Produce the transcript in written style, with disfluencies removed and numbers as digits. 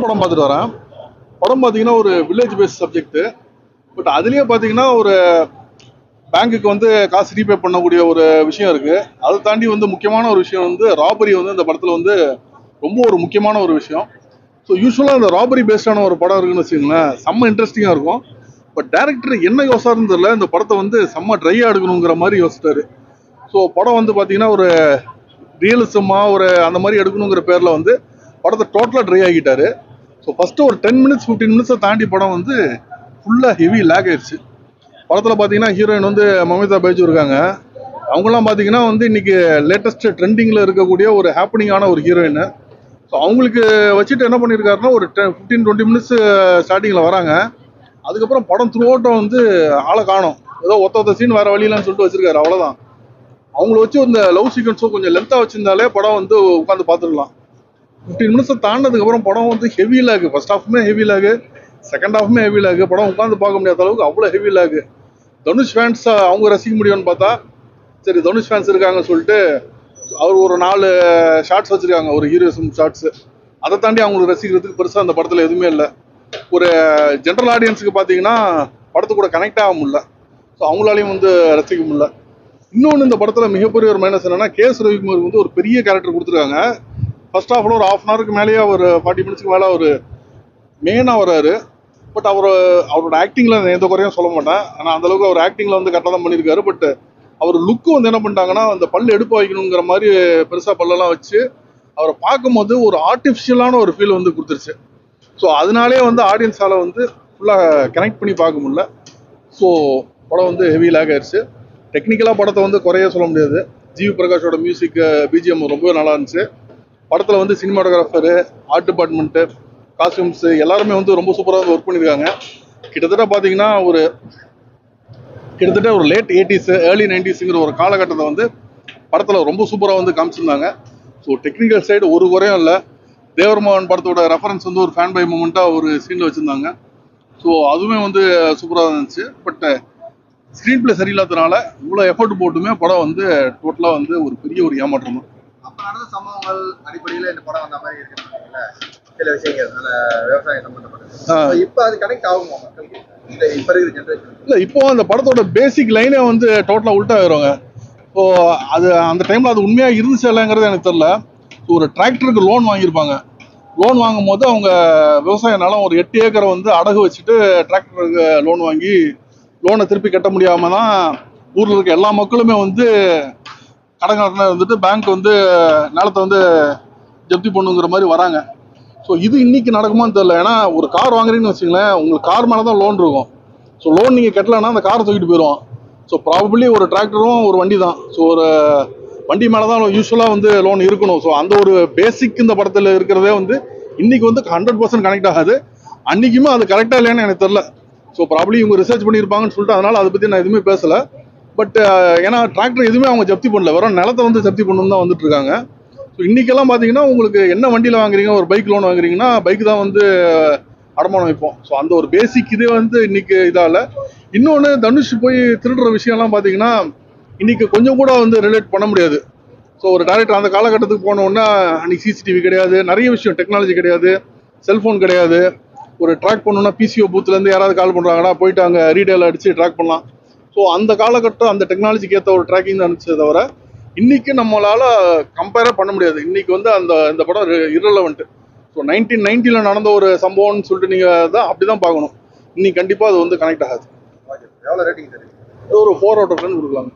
படம் பார்த்துட்டு வரேன். படம் பார்த்தீங்கன்னா ஒரு வில்லேஜ் பேஸ்ட் சப்ஜெக்ட். பட் அதுலேயே பார்த்தீங்கன்னா ஒரு பேங்க்குக்கு வந்து காசு ரீபே பண்ணக்கூடிய ஒரு விஷயம் இருக்குது. அதை தாண்டி வந்து முக்கியமான ஒரு விஷயம் வந்து ராபரி வந்து இந்த படத்தில் வந்து ரொம்ப ஒரு முக்கியமான ஒரு விஷயம். ஸோ யூஸ்வலாக இந்த ராபரி பேஸ்டான ஒரு படம் இருக்குன்னு வச்சுக்கோங்களேன், செம்ம இன்ட்ரெஸ்டிங்காக இருக்கும். பட் டேரக்டர் என்ன யோசிச்சாருன்னு தெரியல, இந்த படத்தை வந்து செம்ம ட்ரையாக எடுக்கணுங்கிற மாதிரி யோசிச்சிட்டாரு. ஸோ படம் வந்து பார்த்தீங்கன்னா ஒரு ரியலிசமாக ஒரு அந்த மாதிரி எடுக்கணுங்கிற பேரில் வந்து படத்தை டோட்டலாக ட்ரை ஆகிட்டாரு. ஸோ ஃபஸ்ட்டு ஒரு 10 மினிட்ஸ் 15 மினிட்ஸை தாண்டி படம் வந்து ஃபுல்லாக ஹெவி லேக் ஆயிடுச்சு. படத்தில் பார்த்தீங்கன்னா ஹீரோயின் வந்து மமிதா பைஜு இருக்காங்க. அவங்களாம் பார்த்தீங்கன்னா வந்து இன்னைக்கு லேட்டஸ்ட் ட்ரெண்டிங்கில் இருக்கக்கூடிய ஒரு ஹாப்பனிங்கான ஒரு ஹீரோயின். ஸோ அவங்களுக்கு வச்சுட்டு என்ன பண்ணியிருக்காருன்னா ஒரு 15-20 மினிட்ஸ் ஸ்டார்டிங்கில் வராங்க. அதுக்கப்புறம் படம் த்ரூ அவுட்டும் வந்து ஆளை காணும், ஏதோ ஒத்த சீன் வேறு வழியிலான்னு சொல்லிட்டு வச்சிருக்காரு, அவ்வளோதான். அவங்கள வச்சு இந்த லவ் சீக்வன்ஸும் கொஞ்சம் லென்த்தாக வச்சிருந்தாலே படம் வந்து உட்காந்து பார்த்துடலாம். 15 மினிட்ஸை தாண்டினதுக்கப்புறம் படம் வந்து ஹெவி லேகு. ஃபர்ஸ்ட் ஹாஃப்மே ஹெவி லேகு, செகண்ட் ஹாஃப்மே ஹெவி லேகு. படம் உட்காந்து பார்க்க முடியாத அளவுக்கு அவ்வளோ ஹெவி லேகு. தனுஷ் ஃபேன்ஸ் அவங்க ரசிக்க முடியும்னு பார்த்தா, சரி தனுஷ் ஃபேன்ஸ் இருக்காங்கன்னு சொல்லிட்டு அவர் ஒரு 4 ஷார்ட்ஸ் வச்சுருக்காங்க, ஒரு ஹீரோயிசம் ஷார்ட்ஸு. அதை தாண்டி அவங்களுக்கு ரசிக்கிறதுக்கு பெருசாக அந்த படத்தில் எதுவுமே இல்லை. ஒரு ஜென்ரல் ஆடியன்ஸுக்கு பார்த்தீங்கன்னா படத்து கூட கனெக்ட் ஆக முடியல. ஸோ அவங்களாலையும் வந்து ரசிக்க முடியல. இன்னொன்று இந்த படத்தில் மிகப்பெரிய ஒரு மைனஸ் என்னன்னா, கேஎஸ் ரவிக்குமாருக்கு வந்து ஒரு பெரிய கேரக்டர் கொடுத்துருக்காங்க. ஃபர்ஸ்ட் ஹாஃபில் ஒரு 1/2 ஹவருக்கு மேலேயே ஒரு 40 மினிட்ஸ்க்கு மேலே ஒரு மெயினாக வர்றாரு. பட் அவரோட ஆக்டிங்கில் எந்த குறையும் சொல்ல மாட்டேன். ஆனால் அந்தளவுக்கு அவர் ஆக்டிங்கில் வந்து கரெக்டாக தான் பண்ணியிருக்காரு. பட் அவர் லுக்கு வந்து என்ன பண்ணிட்டாங்கன்னா, அந்த பல் எடுப்பு வைக்கணுங்கிற மாதிரி பெருசாக பல்லெல்லாம் வச்சு அவரை பார்க்கும்போது ஒரு ஆர்டிஃபிஷியலான ஒரு ஃபீல் வந்து கொடுத்துருச்சு. ஸோ அதனாலே வந்து ஆடியன்ஸால் வந்து ஃபுல்லாக கனெக்ட் பண்ணி பார்க்க முடியல. ஸோ படம் வந்து ஹெவி லேக் ஆயிடுச்சு. டெக்னிக்கலாக படத்தை வந்து குறைய சொல்ல முடியாது. ஜிவி பிரகாஷோட மியூசிக், பிஜிஎம் ரொம்பவே நல்லா இருந்துச்சு. படத்தில் வந்து சினிமாட்டோகிராஃபரு, ஆர்ட் டிபார்ட்மெண்ட்டு, காஸ்டியூம்ஸு எல்லாருமே வந்து ரொம்ப சூப்பராக வந்து ஒர்க் பண்ணியிருக்காங்க. கிட்டத்தட்ட பார்த்தீங்கன்னா கிட்டத்தட்ட ஒரு லேட் 80s ஏர்லி 90s ஒரு காலகட்டத்தை வந்து படத்தில் ரொம்ப சூப்பராக வந்து காமிச்சிருந்தாங்க. ஸோ டெக்னிக்கல் சைடு ஒரு குறையும் இல்லை. தேவர்மோகன் படத்தோட ரெஃபரன்ஸ் வந்து ஒரு ஃபேன் பை மூமெண்ட்டாக ஒரு சீனில் வச்சுருந்தாங்க. ஸோ அதுவுமே வந்து சூப்பராக இருந்துச்சு. பட் ஸ்க்ரீன் பிளே சரியில்லாதனால இவ்வளோ எஃபர்ட் போட்டுமே படம் வந்து டோட்டலாக வந்து ஒரு பெரிய ஒரு ஏமாற்றம் தான். அப்போ நடந்த சம்பவங்கள் அடிப்படையில் இந்த படம் வந்த மாதிரி இருக்கு சில விஷயங்கள் விவசாயம் சம்பந்தப்பட்டது. இப்போ அது கனெக்ட் ஆகுமா மக்களுக்கு இப்போ இருக்கிற ஜென்ரேஷன்? இல்லை, இப்போ அந்த படத்தோட பேசிக் லைனே வந்து டோட்டலாக உல்ட்டா ஆயிடுவாங்க. ஸோ அது அந்த டைமில் அது உண்மையாக இருந்துச்சு இல்லைங்கிறது எனக்கு தெரில. ஒரு டிராக்டருக்கு லோன் வாங்கியிருப்பாங்க. லோன் வாங்கும் போது அவங்க விவசாய நிலம் ஒரு 8 ஏக்கரை வந்து அடகு வச்சுட்டு டிராக்டருக்கு லோன் வாங்கி லோனை திருப்பி கட்ட முடியாமல் தான் ஊரில் இருக்க எல்லா மக்களுமே வந்து கடன்காரனாக இருந்துட்டு பேங்க் வந்து நிலத்தை வந்து ஜப்தி பண்ணுங்கிற மாதிரி வராங்க. ஸோ இது இன்னைக்கு நடக்குமான்னு தெரியல. ஏன்னா ஒரு கார் வாங்குறீங்கன்னு வச்சுங்களேன், உங்களுக்கு கார் மேலே தான் லோன் இருக்கும். ஸோ லோன் நீங்கள் கட்டலைன்னா அந்த காரை தூக்கிட்டு போயிடுவோம். ஸோ ப்ராபபிளி ஒரு டிராக்டரும் ஒரு வண்டி தான். ஸோ ஒரு வண்டி மேலே தான் யூஸ்வலாக வந்து லோன் இருக்கணும். ஸோ அந்த ஒரு பேசிக் இந்த படத்தில் இருக்கிறதே வந்து இன்னைக்கு வந்து 100% கனெக்ட் ஆகாது. அன்றைக்குமே அது கரெக்டாக இல்லைன்னு எனக்கு தெரில. ஸோ ப்ராபபிளி இவங்க ரிசர்ச் பண்ணியிருப்பாங்கன்னு சொல்லிட்டு அதனால் அதை பற்றி நான் எதுவுமே பேசலை. பட் ஏன்னா டிராக்டர் எதுவுமே அவங்க ஜப்தி பண்ணல, வெறும் நிலத்தை வந்து ஜப்தி பண்ணணும் தான் வந்துட்டு இருக்காங்க. ஸோ இன்றைக்கெல்லாம் பார்த்தீங்கன்னா உங்களுக்கு என்ன வண்டியில் வாங்குறீங்க, ஒரு பைக் லோன் வாங்குறீங்கன்னா பைக் தான் வந்து அடமானம் வைப்போம். ஸோ அந்த ஒரு பேசிக் இதே வந்து இன்னைக்கு இதால். இன்னொன்று தனுஷ் போய் திருடுற விஷயம்லாம் பார்த்தீங்கன்னா இன்னைக்கு கொஞ்சம் கூட வந்து ரிலேட் பண்ண முடியாது. ஸோ ஒரு டேரக்டர் அந்த காலகட்டத்துக்கு போனோன்னா அன்றைக்கி சிசிடிவி கிடையாது, நிறைய விஷயம் டெக்னாலஜி கிடையாது, செல்ஃபோன் கிடையாது. ஒரு ட்ராக் பண்ணணுன்னா பிசிஓ பூத்துலேருந்து யாராவது கால் பண்ணுறாங்கன்னா போயிட்டு அங்கே ரீடெயில் அடித்து ட்ராக் பண்ணலாம். ஸோ அந்த காலகட்டம் அந்த டெக்னாலஜிக்கு ஏற்ற ஒரு ட்ராக்கிங் தான் இருந்துச்சு தவிர இன்றைக்கி நம்மளால் கம்பேரே பண்ண முடியாது. இன்றைக்கி வந்து இந்த படம் இரலவெண்ட். ஸோ 1990 நடந்த ஒரு சம்பவம்னு சொல்லிட்டு நீங்கள் தான் அப்படி தான் பார்க்கணும். இன்னைக்கு கண்டிப்பாக அது வந்து கனெக்ட் ஆகாது. எவ்வளோ ரேட்டிங் சார்? ஒரு 4 out of 10 கொடுக்கலாம்.